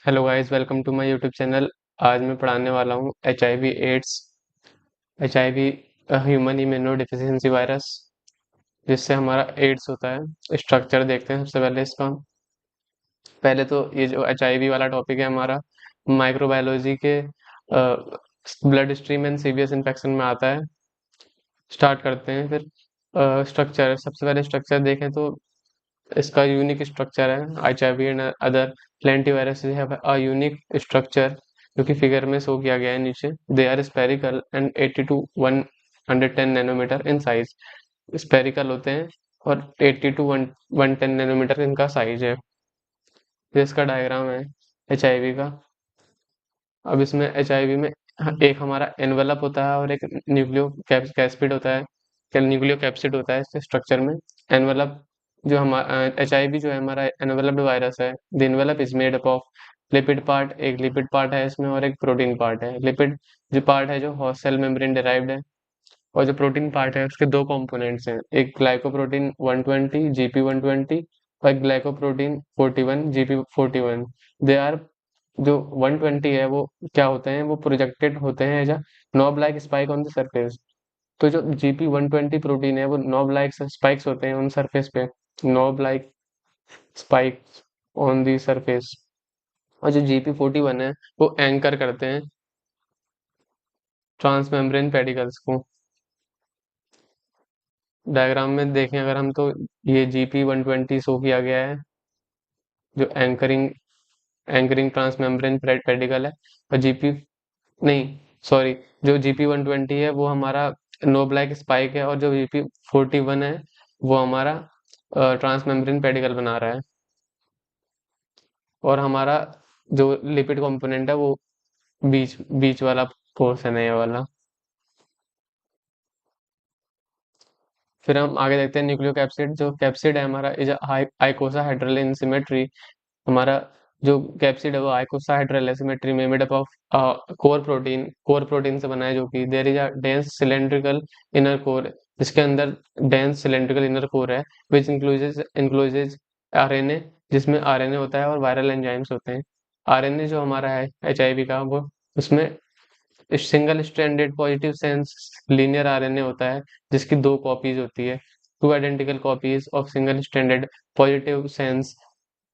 Hello guys, welcome to my YouTube channel. आज मैं पढ़ाने वाला हूँ H I V AIDS. H I V human immuno deficiency virus, जिससे हमारा एड्स होता है। स्ट्रक्चर देखते हैं सबसे पहले इसका। पहले तो ये जो एच आई वी वाला टॉपिक है हमारा माइक्रोबायोलॉजी के ब्लड स्ट्रीम एंड सीवियस इन्फेक्शन में आता है। स्टार्ट करते हैं फिर। स्ट्रक्चर, सबसे पहले स्ट्रक्चर देखें तो इसका यूनिक स्ट्रक्चर है। HIV and other plenty viruses have a unique structure, जो कि फिगर में शो किया गया है नीचे। They are spherical and 80 to 110 nanometre in size. Spherical होते हैं और 80 टू 110 नैनोमीटर इनका साइज है। ये इसका डायग्राम है HIV का। अब इसमें HIV में एक हमारा एनवेलप होता है और एक न्यूक्लियो कैप्सिड होता है। न्यूक्लियो कैप्सिड होता है इसके स्ट्रक्चर में। एनवेलप जो हमारा HIV जो है हमारा एनवेलप्ड वायरस है। The envelope is made up of lipid part. एक लिपिड पार्ट है इसमें और एक प्रोटीन पार्ट है। लिपिड जो पार्ट है जो होस्ट सेल मेम्ब्रेन डिराइव्ड है, और जो प्रोटीन पार्ट है उसके दो कंपोनेंट्स हैं। एक ग्लाइकोप्रोटीन 120 GP120 और एक ग्लाइकोप्रोटीन 41 GP41। दे आर जो 120 है वो क्या होते हैं, वो प्रोजेक्टेड होते हैं as a knob like spike on the surface. तो जो GP120 प्रोटीन है वो नॉब लाइक स्पाइक्स होते हैं ऑन सरफेस पे। Knob like spikes on the surface. और जो GP41 है वो एंकर करते हैं ट्रांसमेम्ब्रेन पेडिकल्स को। डायग्राम में देखें अगर हम तो ये GP120 शो किया गया है, जो एंकरिंग एंकरिंग ट्रांसमेम्ब्रेन पेडिकल है। और जीपी नहीं, सॉरी, जो GP120 है वो हमारा नोब लाइक स्पाइक है, और जो GP41 है वो हमारा ट्रांसमेम्ब्रेन पेडिकल बना रहा है। और हमारा जो लिपिड कंपोनेंट है वो बीच बीच वाला पोर्शन है, ये वाला। फिर हम आगे देखते हैं न्यूक्लियो कैप्सिड। जो कैप्सिड है हमारा इज आइकोसाहेड्रल इन सिमेट्री। हमारा जो कैप्सिड है वो आइकोसाहेड्रल है सिमेट्री में, made up of core protein से बना है, जो कि there is a dense cylindrical inner core. जिसके अंदर डेंस सिलेंड्रिकल इनर कोर है, विच इंक्लूजेज आरएनए, जिसमें आरएनए होता है और वायरल एंजाइम्स होते हैं। आरएनए जो हमारा है HIV का, वो उसमें single stranded positive sense linear RNA होता है, जिसकी दो कॉपीज होती है। Two identical copies of single stranded positive sense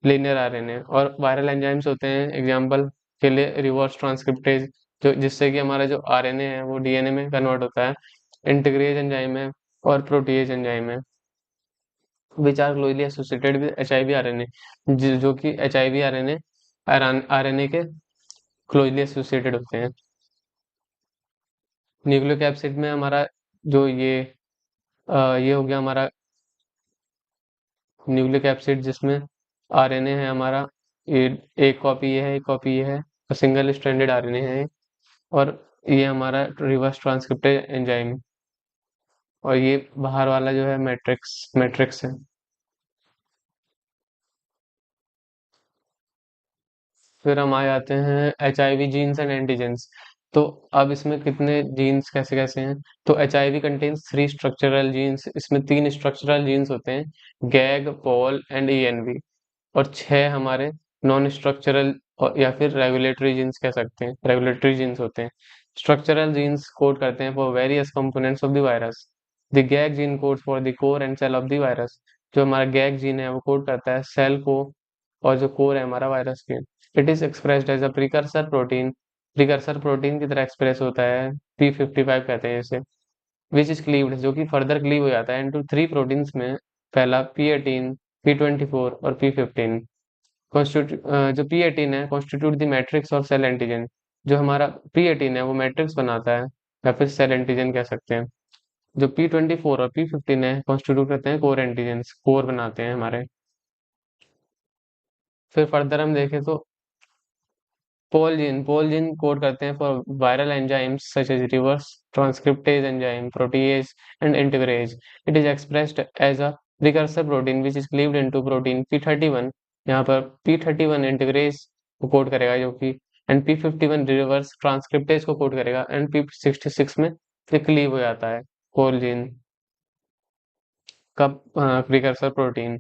linear RNA. और वायरल एंजाइम्स होते हैं एग्जांपल के लिए रिवर्स ट्रांसक्रिप्टेज, जो जिससे कि हमारा जो आरएनए है वो डीएनए में कन्वर्ट होता है। इंटीग्रेज एंजाइम है और प्रोटीएज एंजाइम है, which are closely associated with HIV RNA, जो कि HIV आरएनए आरएनए के क्लोजली एसोसिएटेड होते हैं। न्यूक्लियोक एसिड में हमारा जो ये हो गया हमारा न्यूक्लिक एसिड, जिसमें आरएनए है हमारा। ये एक कॉपी ये है, एक कॉपी ये है, और सिंगल स्ट्रैंडेड आरएनए है। और ये हमारा रिवर्स ट्रांसक्रिप्टेज एंजाइम। और ये बाहर वाला जो है मैट्रिक्स मैट्रिक्स है। फिर हम आ जाते हैं HIV जीन्स एंड एंटीजेंस। तो अब इसमें कितने जीन्स कैसे कैसे हैं। तो HIV कंटेन्स 3 स्ट्रक्चरल जीन्स। इसमें 3 स्ट्रक्चरल जीन्स होते हैं, गैग, पॉल एंड ENV। और 6 हमारे नॉन स्ट्रक्चरल या फिर रेगुलेटरी जीन्स कह सकते हैं, रेगुलेटरी जीन्स होते हैं। स्ट्रक्चरल जीन्स कोड करते हैं for various components of the virus. The gag gene code for the core and cell of the virus. जो हमारा गैग जीन है वो कोड करता है सेल को और जो कोर है हमारा वायरस के। It is expressed as a precursor protein. Precursor protein की तरह एक्सप्रेस होता है, P55 कहते हैं इसे। विच इज क्लीव्ड, जो कि फर्दर क्लीव हो जाता है इनटू 3 प्रोटीन्स में। पहला P18, P24 और P15। जो P18 है कॉन्स्टिट्यूट द मैट्रिक्स और सेल एंटीजन। जो हमारा P18 है वो मैट्रिक्स बनाता है या फिर सेल एंटीजन कह सकते हैं। जो P24 और P15 है कॉन्स्टिट्यूट करते हैं कोर एंटीजन, कोर बनाते हैं हमारे। फिर फर्दर हम देखें तो पोल जीन कोड करते हैं for viral enzymes such as reverse transcriptase enzyme, protease and integrase. It is expressed as a precursor protein which is cleaved into protein P31। यहाँ पर P31 इंटीग्रेज को कोड करेगा, जो कि एंड P51 रिवर्स ट्रांसक्रिप्टेज को code करेगा, and P66 में फिर क्लीव हो जाता है पोल जीन का प्रिकर्सर प्रोटीन।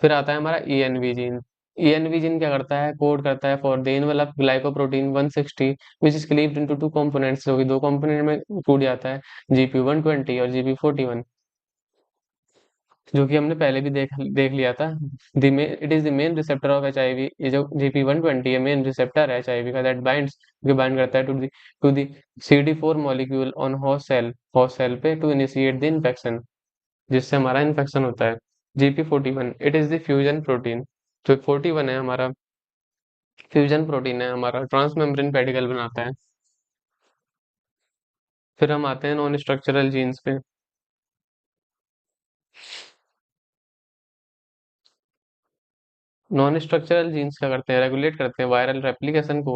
फिर आता है हमारा ENV जीन। ENV जीन क्या करता है, कोड करता है for the envelope glycoprotein 160 which is cleaved into two components, जो कि दो कंपोनेंट में टूट जाता है, GP120 और GP41, जो कि हमने पहले भी देख देख लिया था। It is the main receptor of HIV। ये जो GP120 है, मेन रिसेप्टर है HIV का, दैट बाइंड्स, जो बाइंड करता है to the CD4 molecule on host cell पे टू इनिशिएट द इन्फेक्शन, जिससे हमारा इन्फेक्शन होता है। GP41 it is the fusion protein. जो 41 है हमारा फ्यूजन प्रोटीन है, हमारा ट्रांस मेम्ब्रेन पेडिकल बनाता है। फिर हम आते हैं नॉन स्ट्रक्चरल जीन्स पे। नॉन स्ट्रक्चरल जीन्स क्या करते हैं, रेगुलेट करते हैं वायरल रेप्लिकेशन को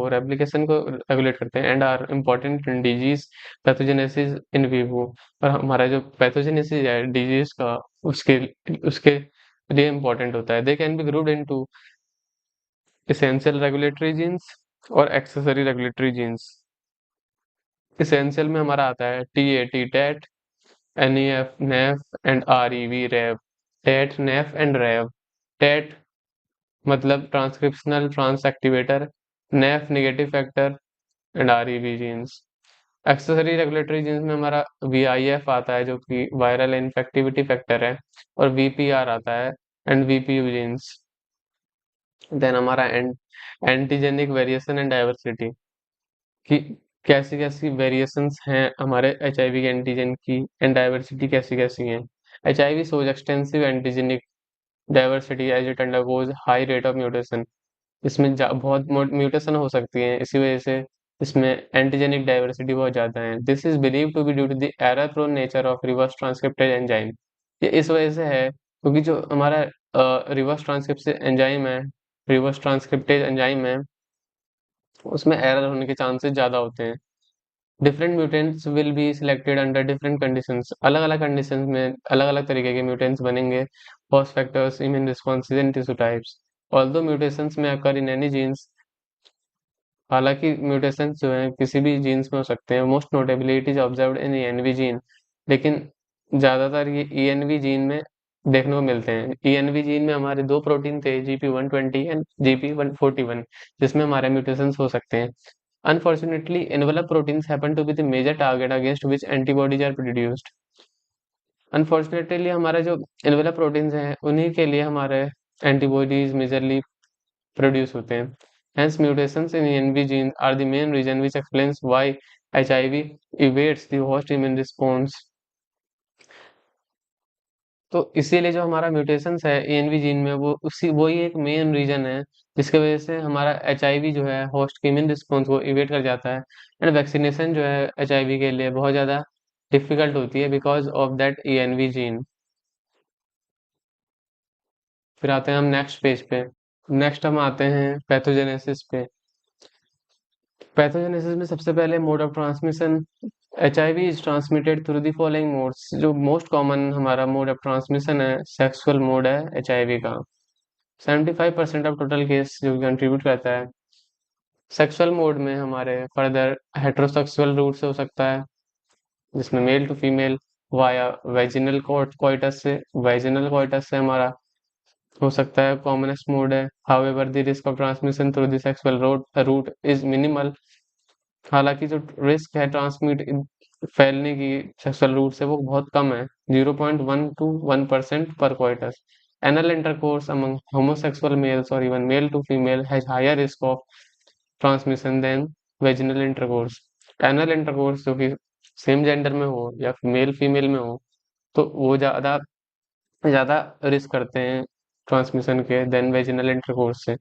रेगुलेट करते हैं, and are important in disease pathogenesis in vivo. और हमारा जो पैथोजेनेसिस है डिजीज का, उसके उसके लिए इम्पोर्टेंट होता है। They can be grouped into essential regulatory genes और एक्सेसरी रेगुलेटरी जीन्स। एसेंशियल में हमारा आता है TAT tat, NEF nef and REV rev. Tat, nef and rev. Tat मतलब transcriptional trans activator, nef negative factor and REV genes. Accessory regulatory genes में हमारा VIF आता है, जो कि वायरल इन्फेक्टिविटी फैक्टर है, और VPR आता है एंड VPU जीन्स। देन हमारा एंटीजेनिक वेरिएशन एंड डाइवर्सिटी, कि कैसी कैसी वेरिएशंस हैं हमारे HIV के एंटीजन की, एंड डाइवर्सिटी कैसी कैसी हैं। HIV shows extensive antigenic diversity as it undergoes high rate of mutation। इसमें बहुत म्यूटेशन हो सकती है, इसी वजह से इसमें एंटीजेनिक डाइवर्सिटी बहुत ज़्यादा है। This is believe to be due to the error prone nature of reverse transcriptase enzyme. ये इस वजह से है क्योंकि जो हमारा रिवर्स ट्रांसक्रिप्टेज एंजाइम है, उसमें एरर होने के चांसेस ज़्यादा होते हैं। Different mutants will be selected under different conditions. अलग अलग कंडीशंस में अलग अलग तरीके के म्यूटेंट्स बनेंगे। Host factors, immune responses and tissue types. Although mutations में अकर इन एनी जीन्स, हालांकि म्यूटेशंस जो हैं किसी भी जीन्स में हो सकते हैं। Most notably it is observed in ENV gene, लेकिन ज़्यादातर ये ENV जीन में देखने को मिलते हैं। ENV जीन में हमारे दो प्रोटीन थे, GP120 एंड GP141, जिसमें हमारे म्यूटेशंस हो सकते हैं। Unfortunately, envelope proteins happen to be the major target against which antibodies are produced। Unfortunately, हमारा जो envelope proteins हैं, उन्हीं के लिए हमारे antibodies majorly produce होते हैं। Hence, mutations in ENV gene are the main reason which explains why HIV evades the host immune response। तो इसीलिए जो हमारा म्यूटेशंस है ENV जीन में, वही एक मेन रीजन है जिसकी वजह से हमारा HIV जो है होस्ट के इम्यून रिस्पॉन्स को इवेट कर जाता है, एंड वैक्सीनेशन जो है HIV के लिए बहुत ज़्यादा डिफिकल्ट होती है because of that ENV gene. फिर आते हैं हम नेक्स्ट पेज पे। नेक्स्ट हम आते हैं पैथोजेनेसिस पे। पैथोजेनेसिस में सबसे पहले mode of transmission. HIV is transmitted through the following modes. जो मोस्ट कॉमन हमारा मोड ऑफ ट्रांसमिशन है, सेक्सुअल मोड है HIV का। 75% ऑफ टोटल केस जो कंट्रीब्यूट करता है। सेक्सुअल मोड में हमारे फर्दर हेट्रोसेक्सुअल रूट से हो सकता है, जिसमें male to female via vaginal coitus से हमारा हो सकता है, कॉमनेस्ट मोड है। However the risk of transmission through the sexual route is minimal. हालांकि जो रिस्क है ट्रांसमिट फैलने की सेक्सुअल रूट से, वो बहुत कम है, 0.1 to 1% पर coitus. Anal intercourse among homosexual males or even male to female has higher risk of transmission than vaginal intercourse. Anal intercourse जो कि सेम जेंडर में हो या मेल फीमेल में हो, तो वो ज़्यादा ज़्यादा रिस्क करते हैं ट्रांसमिशन के देन वेजिनल इंटरकोर्स से।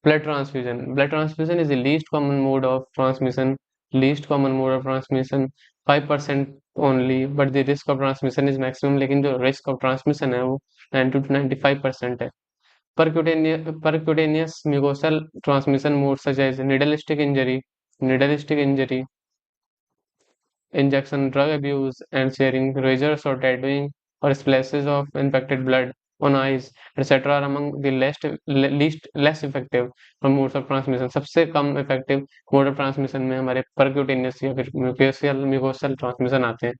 Blood transfusion is the least common mode of transmission, 5% only, but the risk of transmission is maximum. लेकिन जो रिस्क ऑफ ट्रांसमिशन है वो 90 to 95% है। Percutaneous mucosal transmission modes such as needle stick injury, injection, drug abuse, and sharing razors or tattooing or splashes of infected blood on eyes, etc. are among the less effective from modes of transmission। सबसे कम effective mode of transmission में हमारे percutaneous या फिर mucosal transmission आते हैं।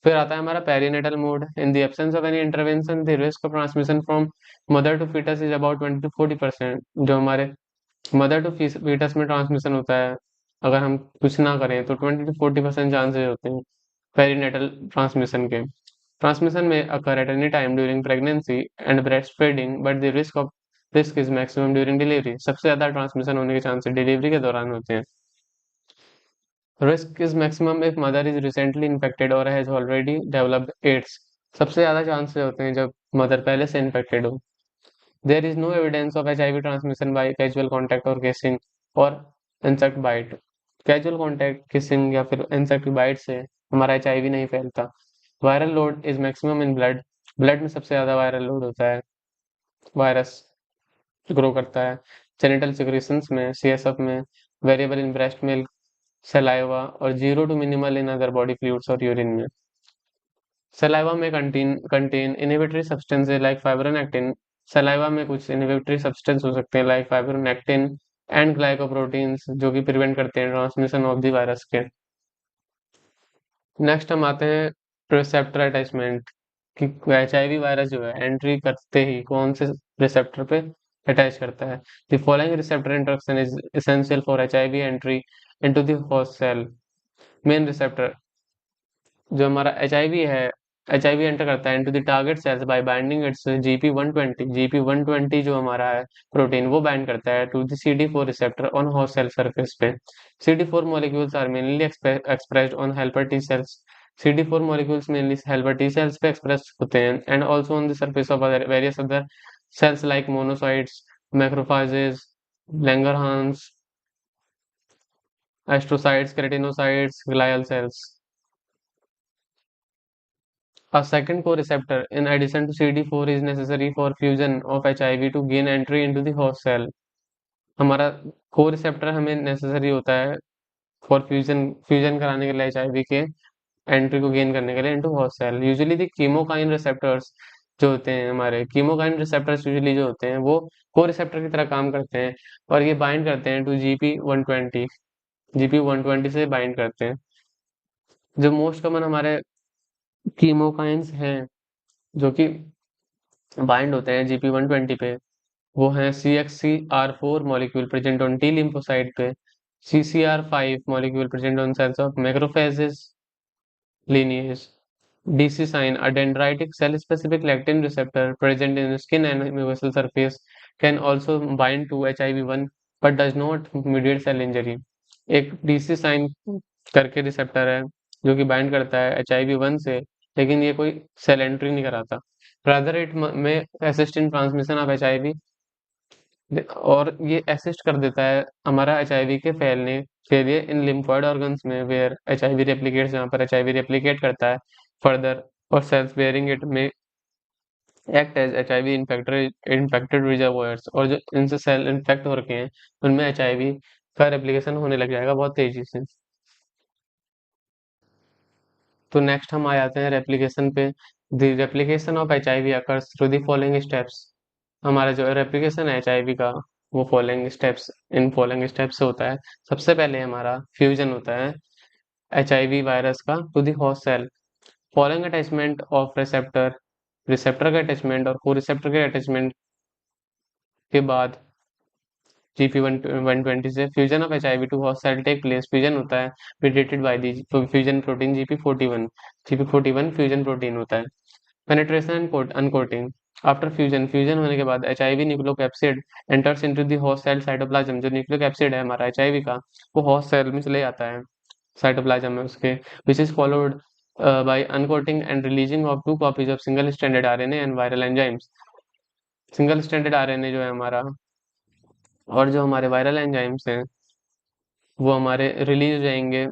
फिर आता है हमारा perinatal mode. In the absence of any intervention the risk of transmission from mother to foetus is about 20 to 40%। जो हमारे मदर टू फीटस में ट्रांसमिशन होता है, अगर हम कुछ ना करें तो 20 to 40% चांसेस होते हैं पेरीनेटल ट्रांसमिशन के। ट्रांसमिशन में occur at any time during pregnancy and breastfeeding, but the risk is maximum during delivery। सबसे ज्यादा ट्रांसमिशन होने के चांसेस डिलीवरी के दौरान होते हैं। Risk is maximum if mother is recently infected और हैज ऑलरेडी डेवलप्ड एड्स। सबसे ज्यादा चांसेस होते हैं जब मदर पहले से इन्फेक्टेड हो। There is no evidence of HIV transmission by casual contact और किसिंग और insect bite. Casual contact, kissing या फिर इंसेक्ट बाइट से हमारा HIV नहीं फैलता। Viral load is maximum in blood. Blood में सबसे ज्यादा वायरल लोड होता है, वायरस ग्रो करता है। जेनिटल सिक्रीशंस में, CSF में, variable in breast milk, saliva और zero to minimal in other body fluids और यूरिन में। सलाइवा में contain inhibitory substances like fibronectin. Saliva में कुछ इनहिबिटरी सब्सटेंस हो सकते हैं लाइक फाइब्रोनेक्टिन एंड ग्लाइकोप्रोटीन्स, जो कि प्रिवेंट करते हैं ट्रांसमिशन ऑफ द वायरस के। नेक्स्ट हम आते हैं रिसेप्टर अटैचमेंट, कि HIV वायरस जो है एंट्री करते ही कौन से रिसेप्टर पे अटैच करता है। The following receptor interaction is essential for HIV entry into the host cell. Main receptor जो हमारा HIV है, HIV एंटर करता है into the target cells by binding its GP120। GP120 जो हमारा है प्रोटीन, वो बाइंड करता है to the CD4 receptor on host cell surface पे। CD4 molecules are mainly expressed on helper T cells. CD4 molecules mainly helper T cells पे express होते हैं and also on the surface of various other cells like monocytes, macrophages, Langerhans, astrocytes, keratinocytes, glial cells. A second co-receptor, in addition to CD4, is necessary for fusion of HIV to gain entry into the host cell। हमारा co-receptor हमें necessary होता है for fusion कराने के लिए HIV के entry को gain करने के लिए into host cell। Usually the कीमोकाइन receptors जो होते हैं, हमारे कीमोकाइन रिसेप्टर्स यूजुअली जो होते हैं वो को रिसेप्टर की तरह काम करते हैं और ये बाइंड करते हैं टू GP120। GP120 से बाइंड करते हैं। जो मोस्ट कॉमन हमारे कीमोकाइंस हैं जो कि बाइंड होते हैं GP120 पे, वो हैं CXCR4 molecule present on T lymphocyte पे, CCR5 molecule present on cells of macrophages lineage, DC sign, a dendritic cell-specific lectin receptor present in skin and mucosal surface, can also bind to HIV1 but does not mediate cell injury। एक DC sign करके receptor है जो कि bind करता है HIV1 से, लेकिन ये कोई सेल एंट्री नहीं कराता। रादर इट में assist in transmission of HIV, और ये असिस्ट कर देता है हमारा HIV के फैलने के लिए इन लिम्फोइड ऑर्गन्स में, वेयर HIV रेप्लिकेट्स, जहाँ पर HIV रेप्लिकेट करता है फर्दर, और सेल्स बेयरिंग इट में act as HIV infected reservoirs. और जो इनसे सेल इन्फेक्ट हो रखे हैं उनमें HIV का रेप्लिकेशन होने लग जाएगा बहुत तेजी से। तो नेक्स्ट हम आ जाते हैं रेप्लिकेशन पे। The replication of HIV occurs through the following steps. हमारा जो रेप्लिकेशन है HIV का, वो following steps, in following steps से होता है। सबसे पहले हमारा फ्यूजन होता है HIV वायरस का to the host cell. Following attachment of receptor, receptor का अटैचमेंट और को रिसेप्टर के अटैचमेंट के बाद GP120 से fusion of HIV to host cell take place. Fusion होता है mediated by the fusion protein GP41। GP41 fusion protein होता है। Penetration and uncoating. After fusion, fusion होने के बाद HIV nucleocapsid enters into the host cell cytoplasm. जो nucleocapsid है हमारा HIV का, वो होस्ट सेल में चले जाता है, साइटोप्लाज्म में उसके, which is followed by uncoating and releasing of 2 copies of single stranded RNA and viral enzymes. Single stranded RNA जो है हमारा, और जो हमारे वायरल एंजाइम्स हैं, वो हमारे रिलीज हो जाएंगे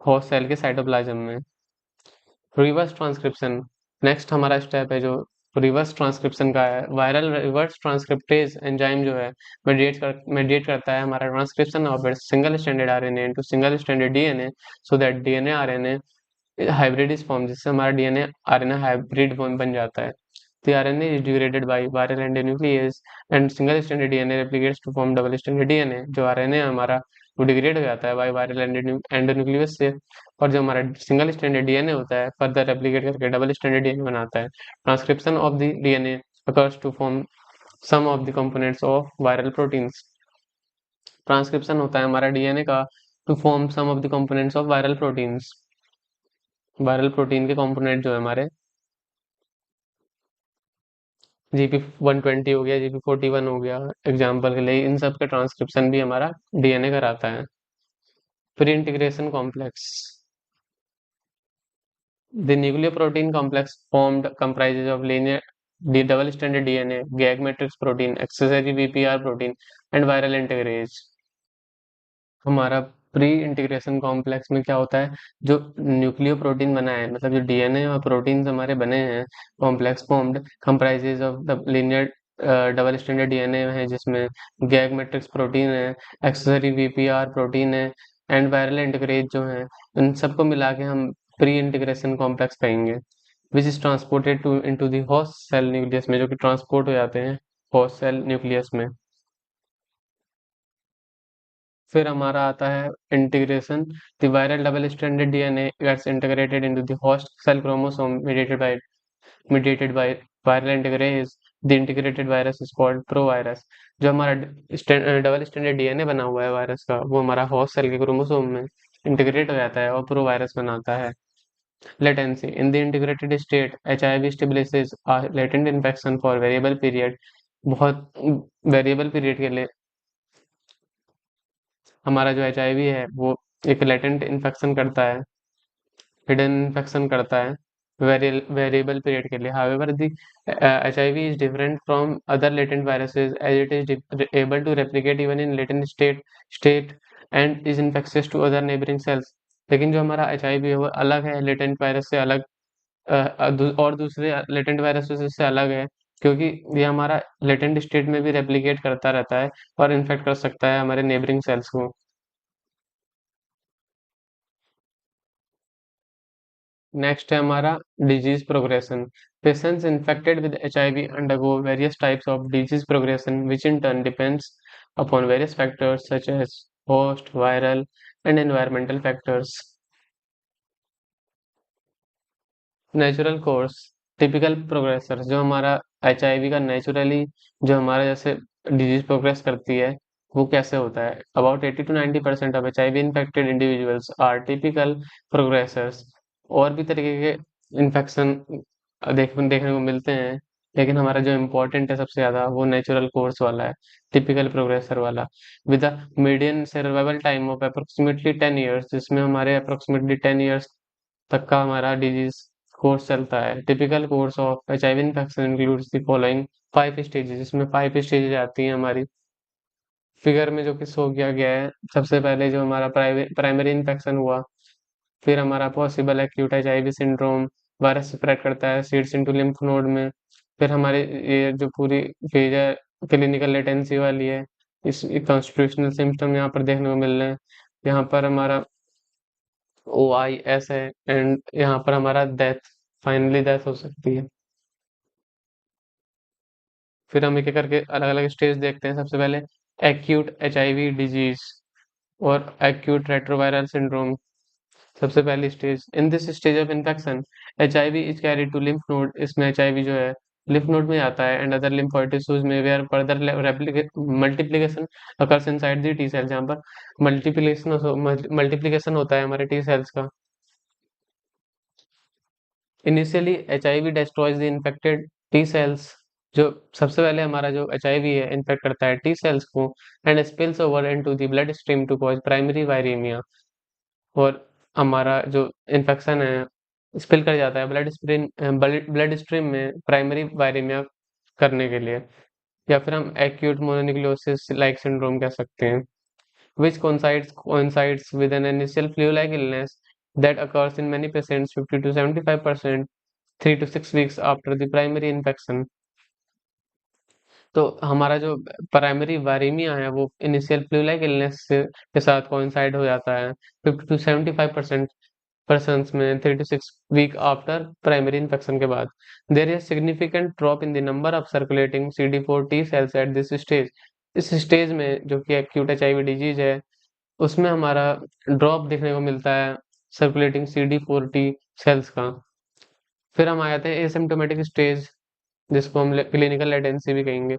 होस्ट सेल के साइटोप्लाज्म में। रिवर्स ट्रांसक्रिप्शन, नेक्स्ट हमारा स्टेप है जो रिवर्स ट्रांसक्रिप्शन का है। वायरल रिवर्स ट्रांसक्रिप्टेज एंजाइम जो है मेडिएट करता है हमारा transcription of its single stranded RNA into single stranded DNA, so that DNA RNA hybrid is form, जिससे हमारा DNA RNA हाइब्रिड बन जाता है। The RNA is degraded by viral endonuclease and single stranded DNA replicates to form double stranded DNA। जो RNA है हमारा वो degrade हो जाता है बाय वायरल एंडोन्यूक्लियस से, और जो हमारा सिंगल स्ट्रैंडेड डीएनए होता है फर्दर रेप्लिकेट करके डबल स्ट्रैंडेड डीएनए बनाता है। Transcription of the DNA occurs to form some of the components of viral proteins। Transcription होता है हमारा डीएनए का to form some of the components of viral proteins. Viral protein के component जो है हमारे GP120 हो गया, GP41 हो गया एग्जाम्पल के लिए, इन सब का ट्रांसक्रिप्शन भी हमारा डीएनए कराता है। Pre integration complex, the nucleoprotein complex formed comprises of linear double stranded DNA, gag matrix protein, accessory VPR protein and viral integrase। हमारा प्री इंटीग्रेशन कॉम्प्लेक्स में क्या होता है, जो न्यूक्लियो प्रोटीन बना है, मतलब जो डीएनए और प्रोटीन हमारे बने हैं, complex formed comprises of the linear double standard DNA है, जिसमें गैग मैट्रिक्स प्रोटीन है, एक्सेसरी वीपीआर प्रोटीन है एंड वायरल इंटीग्रेज जो है, उन सबको मिला के हम प्री इंटीग्रेशन कॉम्प्लेक्स कहेंगे। Which is transported to into the host cell nucleus में, जो कि ट्रांसपोर्ट हो जाते हैं होस्ट सेल न्यूक्लियस में। फिर हमारा आता है integration, the viral double stranded DNA gets integrated into the host cell chromosome mediated by viral integrase। The integrated virus is called provirus. जो हमारा डबल स्ट्रैंडेड डीएनए बना हुआ है वायरस का, वो हमारा होस्ट सेल के क्रोमोसोम में इंटीग्रेट हो जाता है और प्रोवायरस बनाता है। Latency, in the integrated state HIV establishes a latent infection for variable period। बहुत वेरिएबल पीरियड के लिए हमारा जो HIV है वो एक लेटेंट इन्फेक्शन करता है, हिडन इन्फेक्शन करता है वेरिएबल पीरियड के लिए। However the HIV is different from other latent viruses as it is able to replicate even in latent state and is infectious to other neighbouring cells. लेकिन जो हमारा HIV है वो अलग है लेटेंट वायरस से अलग, और दूसरे लेटेंट वायरसेस से अलग है, क्योंकि ये हमारा लेटेंट स्टेट में भी रेप्लिकेट करता रहता है और इन्फेक्ट कर सकता है हमारे नेबरिंग सेल्स को। नेक्स्ट है हमारा disease progression. Patients infected with HIV undergo various types of disease progression which in turn depends upon various factors such as host, viral and environmental factors। Natural course, typical progressor, जो हमारा HIV का naturally जो हमारा जैसे disease progress करती है वो कैसे होता है। About 80 to 90% of HIV infected individuals are typical progressors. और भी तरीके के इन्फेक्शन देखने को मिलते हैं, लेकिन हमारा जो इम्पोर्टेंट है सबसे ज़्यादा वो नेचुरल कोर्स वाला है, टिपिकल प्रोग्रेसर वाला, with a median survival time of approximately 10 years, जिसमें हमारे अप्रोक्सीमेटली 10 years तक का हमारा डिजीज कोर्स चलता है। Typical course of HIV infection includes the following 5 stages, इसमें 5 स्टेजेस आती हैं हमारी फिगर में, जो कि शो किया गया है। सबसे पहले जो हमारा प्राइमरी इन्फेक्शन हुआ, फिर हमारा possible acute HIV syndrome, virus spread करता है सीड्स इनटू लिम्फ नोड में। फिर हमारे ये जो पूरी फेज है क्लिनिकल लेटेंसी वाली है, इस कॉन्स्टिट्यूशनल सिम्टम यहाँ पर देखने को मिल रहे हैं। यहाँ पर हमारा OIS है एंड यहाँ पर हमारा डेथ, फाइनली डेथ हो सकती है। फिर हम एक एक करके अलग अलग स्टेज देखते हैं। सबसे पहले एक्यूट HIV डिजीज और एक्यूट रेट्रोवायरल सिंड्रोम। सबसे पहली stage, in this stage of infection HIV is carry to lymph node. इसमें HIV जो है लिम्फ नोड में आता है एंड अदर लिम्फोइड टिश्यूज में where further multiplication occurs inside the T cells. जहाँ पर मल्टीप्लिकेशन होता है हमारे T सेल्स का। Initially HIV destroys the infected T cells। जो सबसे पहले हमारा जो HIV है इन्फेक्ट करता है T सेल्स को and spills over into the blood stream to cause primary viremia. और हमारा जो इन्फेक्शन है स्पिल कर जाता है ब्लड स्ट्रीम में प्राइमरी वायरेमिया करने के लिए, या फिर हम एक्यूट मोनोन्यूक्लियोसिस लाइक सिंड्रोम कह सकते हैं, which coincides with an initial flu-like illness that occurs in many patients 50 to 75% 3 to 6 weeks after the primary infection। तो हमारा जो प्राइमरी वायरेमिया है वो इनिशियल फ्लू लाइक इलनेस के साथ कोइंसाइड हो जाता है 50 to 75% persons में 3 to 6 week after primary infection के बाद। There is significant drop in the number of circulating CD4 T cells at this stage. इस स्टेज में जो कि एक्यूट HIV डिजीज है उसमें हमारा ड्रॉप देखने को मिलता है सर्कुलेटिंग CD4 T सेल्स का। फिर हम आ जाते हैं एसिम्प्टोमेटिक स्टेज, जिसको हम क्लिनिकल लेटेंसी भी कहेंगे।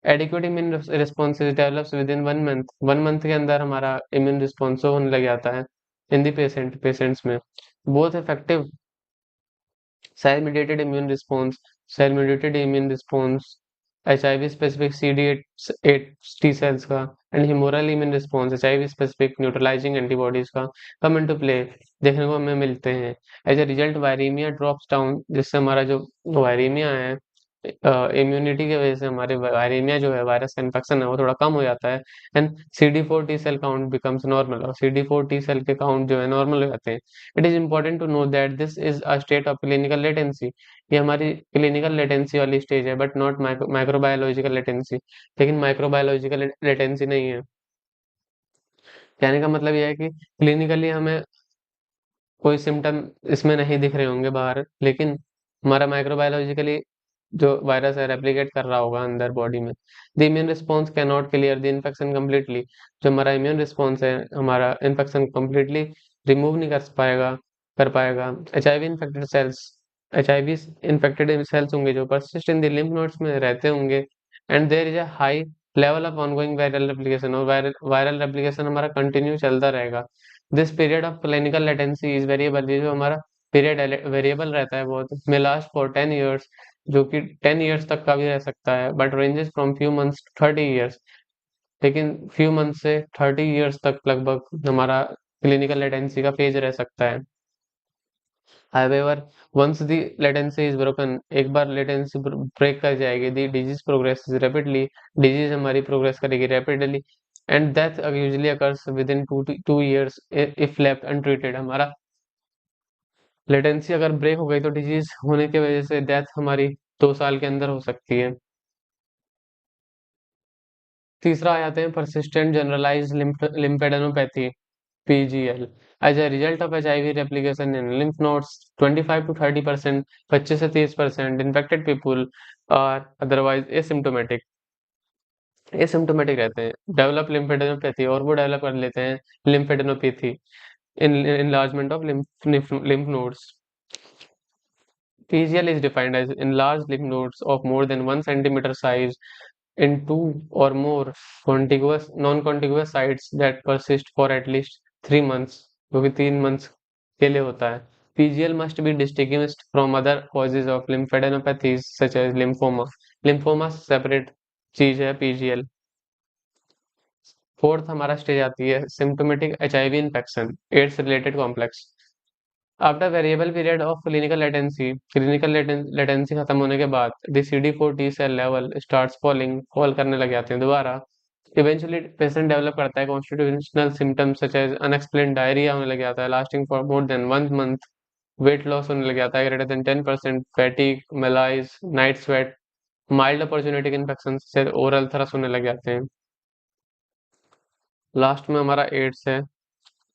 Adequate immune response develops with in 1 month, 1 month के अंदर हमारा इम्यून रिस्पॉन्स होने लग जाता है इन दी पेशेंट्स में। Both effective cell-mediated immune response, cell-mediated immune response, HIV specific CD8 T cells का and humoral immune response HIV specific neutralising antibodies का कम इनटू प्ले देखने को हमें मिलते हैं। As a result viraemia drops down, जिससे हमारा जो वायरीमिया है, इम्यूनिटी की वजह से हमारे वायरीमिया जो है, वायरस का इन्फेक्शन है, वो थोड़ा कम हो जाता है। And CD4 T cell count becomes normal, और CD4 T सेल के काउंट जो है नॉर्मल हो जाते हैं। It is important to know that this is a state of clinical latency. ये हमारी क्लिनिकल लेटेंसी वाली स्टेज है, बट नॉट माइक्रोबायोलॉजिकल लेटेंसी। लेकिन माइक्रोबायोलॉजिकल लेटेंसी नहीं है। कहने का मतलब यह है कि क्लिनिकली हमें कोई सिम्टम इसमें नहीं दिख रहे होंगे बाहर, लेकिन हमारा माइक्रोबायोलॉजिकली जो वायरस है रेप्लिकेट कर रहा होगा अंदर बॉडी में। The immune response can not clear the infection completely. जो हमारा इम्यून रिस्पॉन्स है, हमारा इन्फेक्शन कम्प्लीटली रिमूव नहीं कर पाएगा। HIV infected cells, HIV infected cells होंगे जो persist in the lymph nodes में रहते होंगे, and there is a high level of ongoing viral replication, और वायरल रेप्लिकेशन हमारा कंटिन्यू चलता रहेगा। This period of clinical latency is variable. ये जो हमारा पीरियड वेरिएबल रहता है बहुत, मे लास्ट फॉर 10 years, जो कि 10 years तक का भी रह सकता है, but ranges from few months to 30 years। लेकिन फ्यू मंथ से 30 years तक लगभग हमारा क्लिनिकल लेटेंसी का फेज रह सकता है। However, once the latency is broken, एक बार लेटेंसी ब्रेक कर जाएगी, the disease progress rapidly, disease हमारी प्रोग्रेस करेगी rapidly, and death usually occurs within 2 years if left untreated. हमारा लेटेंसी अगर ब्रेक हो गई तो डिजीज होने की वजह से डेथ हमारी 2 साल के अंदर हो सकती है। तीसरा आ जाते हैं persistent generalised lymphadenopathy, PGL। As a result of HIV replication in lymph nodes, 25 to 30%, 25 से 30% infected people are otherwise asymptomatic रहते हैं, डेवलप लिम्फेडेनोपैथी, और वो डेवलप कर लेते हैं lymphadenopathy in enlargement of lymph nodes. PGL is defined as enlarged lymph nodes of more than 1 centimeter size in two or more non-contiguous sites that persist for at least 3 months, जो कि 3 months के लिए होता है। PGL must be distinguished from other causes of lymphadenopathies such as lymphoma. Lymphoma separate चीज है PGL। Fourth हमारा stage आती है symptomatic HIV infection, AIDS related complex. After variable period of clinical latency खत्म होने के बाद द CD4 T cell level starts fall करने लग जाते हैं दोबारा। इवेंचुअली पेशेंट डेवलप करता है constitutional symptoms such as unexplained diarrhoea होने लग जाता है lasting for more than 1 month, weight loss होने लग जाता है greater than 10%, fatigue, malaise, night sweat, mild opportunistic infection से ओरल थ्रस होने लग जाते हैं। लास्ट में हमारा एड्स है।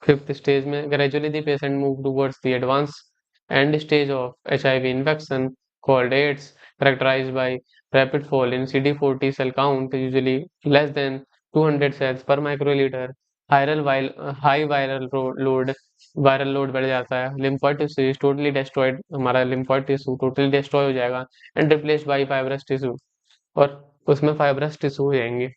Fifth stage में gradually the patient move towards the advanced end stage of HIV infection called AIDS, characterized by rapid fall in CD4 T cell count, usually less than 200 cells per microliter, high viral load बढ़ जाता है, lymphoid tissue is totally destroyed, हमारा lymphoid tissue totally destroy हो जाएगा and replaced by fibrous tissue, और उसमें fibrous tissue हो जाएंगे।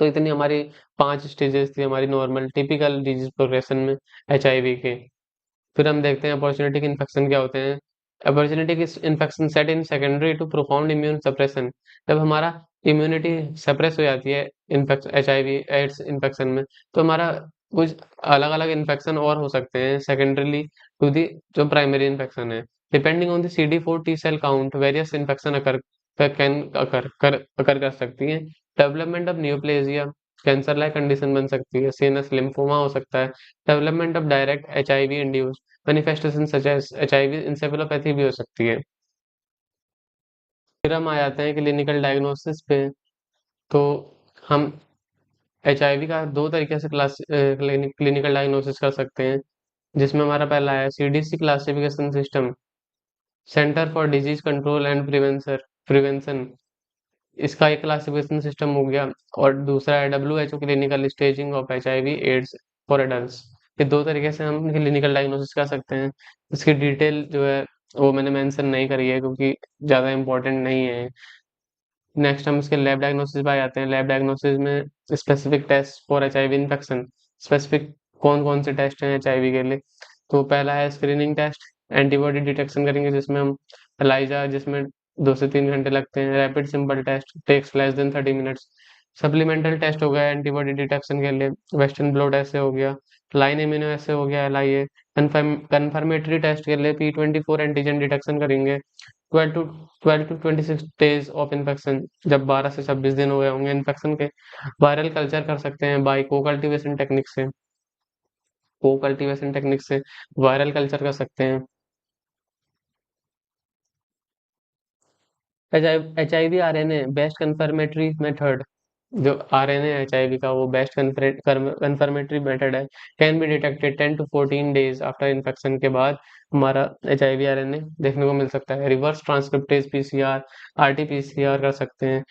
तो इतनी हमारी 5 स्टेजेस थी हमारी नॉर्मल टिपिकल डिजीज प्रोग्रेशन में HIV के। फिर हम देखते हैं अपॉर्चुनिटी इन्फेक्शन क्या होते हैं। Opportunity infection set in secondary to profound immune suppression, जब हमारा इम्यूनिटी सप्रेस हो जाती है इन्फेक्शन HIV एड्स इन्फेक्शन में, तो हमारा कुछ अलग अलग इन्फेक्शन और हो सकते हैं सेकेंडरीली टू दी जो प्राइमरी इन्फेक्शन है। Depending on the CD4 T cell count various infection occur कर सकती हैं। Development of neoplasia, cancer like condition बन सकती है। सीएनएस लिम्फोमा हो सकता है। Development of direct HIV induced manifestation such as HIV encephalopathy भी हो सकती है। फिर हम आ जाते हैं क्लिनिकल डायग्नोसिस पे। तो हम HIV का दो तरीके से क्लिनिकल डायग्नोसिस कर सकते हैं, जिसमें हमारा पहला है CDC classification system, centre for disease control and prevention. इसका एक क्लासिफिकेशन सिस्टम हो गया, और दूसरा है WHO clinical staging of HIV AIDS for adults. ये दो तरीके से हम क्लिनिकल डायग्नोसिस कर सकते हैं। इसकी डिटेल जो है वो मैंने मेंशन नहीं करी है क्योंकि ज़्यादा इम्पोर्टेंट नहीं है। नेक्स्ट हम इसके लैब डायग्नोसिस पे आ जाते हैं। लैब डायग्नोसिस में specific test for HIV infection. Specific कौन कौन से टेस्ट हैं HIV के लिए? तो पहला है स्क्रीनिंग टेस्ट, एंटीबॉडी डिटेक्शन करेंगे जिसमें हम ELISA, जिसमें 2 से 3 घंटे लगते हैं। Rapid simple test takes less than 30 minutes. Supplemental test हो गया एंटीबॉडी डिटेक्शन के लिए, वेस्टर्न ब्लॉट ऐसे हो गया, लाइन इम्यूनो ऐसे हो गया LIA। कन्फर्मेटरी टेस्ट के लिए P24 एंटीजन डिटेक्शन करेंगे। 12 to 26 डेज ऑफ इन्फेक्शन, जब 12 से 26 दिन हो गए होंगे इन्फेक्शन के। वायरल कल्चर कर सकते हैं बाई को कल्टीवेशन टेक्निक से वायरल कल्चर कर सकते हैं। HIV RNA best confirmatory method, जो RNA HIV का वो बेस्ट कन्फर्मेटरी मेथड है। Can be detected 10 to 14 days after infection के बाद हमारा HIV RNA देखने को मिल सकता है। रिवर्स ट्रांसक्रिप्टेज PCR, RT-PCR कर सकते हैं।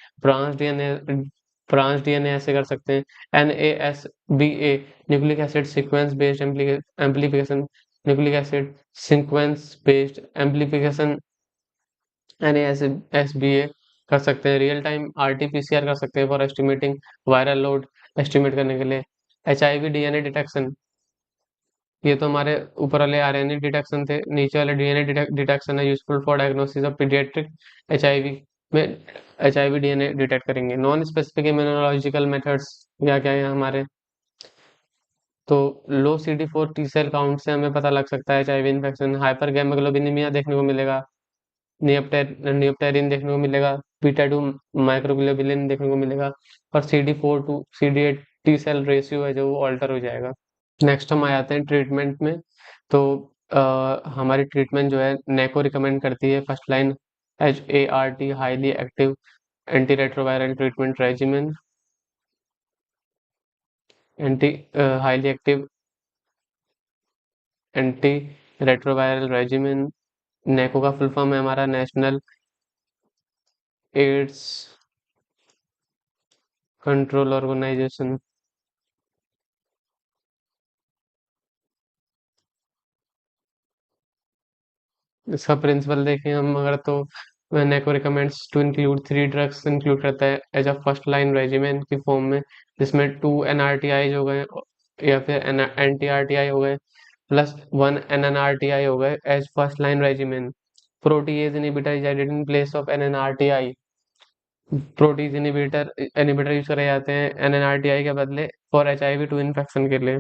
ब्रांच DNA ऐसे कर सकते हैं। NASBA nucleic acid sequence based amplification, nucleic acid sequence based amplification NASBA कर सकते हैं। रियल टाइम RT-PCR कर सकते हैं for estimating viral load, estimate करने के लिए। HIV DNA डिटेक्शन, ये तो हमारे ऊपर वाले RNA डिटेक्शन थे, नीचे वाले DNA डिटेक्शन है useful for diagnosis of paediatric HIV में। HIV DNA डिटेक्ट करेंगे। नॉन स्पेसिफिक इम्यूनोलॉजिकल मेथड्स क्या क्या है हमारे? तो लो CD4 T सेल काउंट से हमें पता लग सकता है HIV इन्फेक्शन। हाइपर गैमाग्लोबिनेमिया देखने को मिलेगा, नियोप्टेरिन देखने को मिलेगा, बीटा 2 माइक्रोग्लोबुलिन देखने को मिलेगा, और CD4 to CD8 T cell ratio है जो वो ऑल्टर हो जाएगा। नेक्स्ट हम आ जाते हैं ट्रीटमेंट में। तो हमारी ट्रीटमेंट जो है नेको रिकमेंड करती है first line HART highly active anti retroviral treatment regimen. Anti highly active anti retroviral regimen, NACO का फुल फॉर्म है हमारा नेशनल एड्स कंट्रोल ऑर्गेनाइजेशन। इसका प्रिंसिपल देखें हम अगर तो NACO recommends to include 3 drugs, include करता है as a first line regimen की फॉर्म में, जिसमें 2 NRTIs हो गए या फिर NTRTI हो गए प्लस 1 NNRTI हो गए as first line regimen. Protease inhibitor is added in place of NNRTI। Protease inhibitor use करे जाते हैं NNRTI के बदले फॉर HIV-2 इन्फेक्शन के लिए।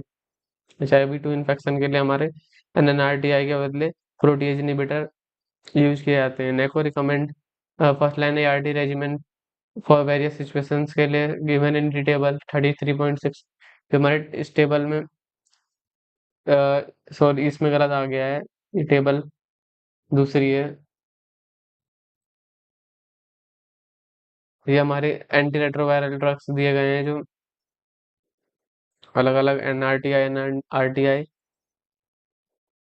HIV-2 इन्फेक्शन के लिए हमारे NNRTI के बदले प्रोटीज इनिबिटर यूज किए जाते हैं। NACO recommend first line ART regimen for various situations के लिए गिवन इन टेबल 33.6। जो हमारे इस टेबल में सॉरी इसमें गलत आ गया है, ये टेबल दूसरी है। ये हमारे एंटी रेट्रोवायरल ड्रग्स दिए गए हैं जो अलग अलग NRTI NRTI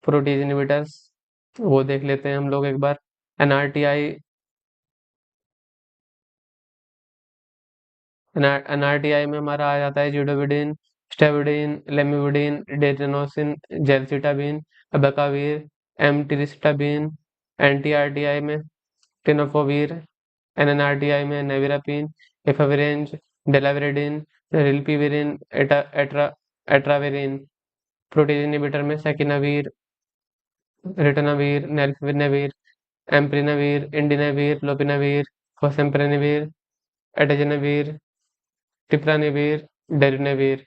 प्रोटीज इनिबिटर्स, वो देख लेते हैं हम लोग एक बार। NRTI NRTI में हमारा आ जाता है जिडोविडिन, स्टेबिडिन, लेमिविडिन, डेटेनोसिन, जेलसिटाबिन, अबेकाविर, एमट्रिस्टाबिन। NTRTI में टेनोफोविर, NNRTI में नेविरापिन, एफाविरेंज, डेलाविरिडिन, रिल्पिविरिन, एट्राविरिन। प्रोटीज इनिबिटर में सेकिनावीर, रिटनावीर, नेल्फिनेवीर, एम्प्रिनावीर, इंडिनावीर, लोपिनावीर, फोसेम्प्रेनिवीर, एटजेनेवीर, टिप्रानिवीर, डेरिनेवीर।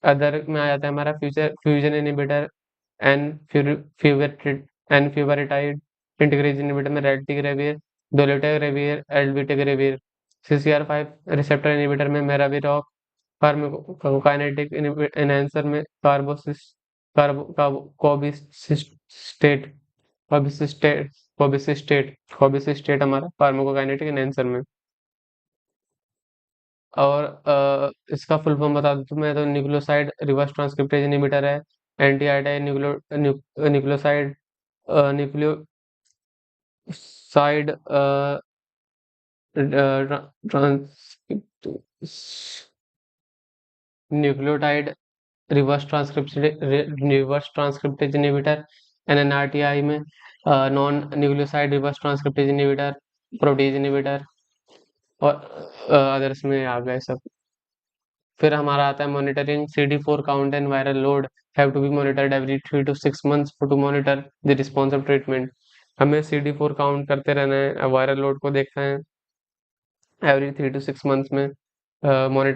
अदर में आ जाता है हमारा fusion inhibitor enfuvirtide. Integrase inhibitor में रेल्टिग्रेविर, डोलोटेग्रेविर, एल्बिटेग्रेविर। CCR5 रिसेप्टर इनिबिटर में मेराविरॉक। फार्माकोकाइनेटिक एनहांसर में कोबिसिस्टेट कोबिसिस्टेट कोबिसिस्टेट हमारा फार्माकोकाइनेटिक एनहांसर में। और इसका फुल फॉर्म बता दूं तो मैं तो न्यूक्लियोसाइड रिवर्स ट्रांसक्रिप्टेज इनिबिटर है। NTRTI nucleoside nucleoside nucleotide reverse transcriptase inhibitor, NNRTI में non nucleoside reverse transcriptase inhibitor, protease inhibitor और अदर्स में आ गए सब। फिर हमारा आता है monitoring CD4 count and viral load have to be monitored every 3 to 6 months to monitor the response of treatment. हमें CD4 काउंट करते रहना है, वायरल लोड को देखना है एवरी 3 to 6 months में मॉनिटर